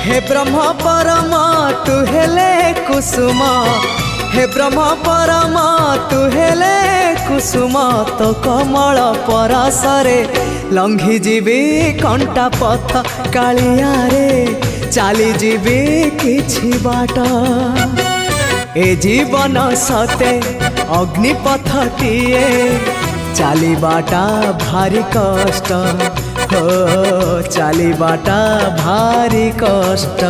हे ब्रह्म परम तू हेले कुसुम, हे ब्रह्म परम तू हेले कुसुम, तो कमल परसरे लंघी जीवी कंटा पथ कालिया रे चली जीवी किछि बाट। ए जीवन सते अग्निपथटीए चलीबाटा भारी कष्ट, हो चलीबाटा भारी कष्ट।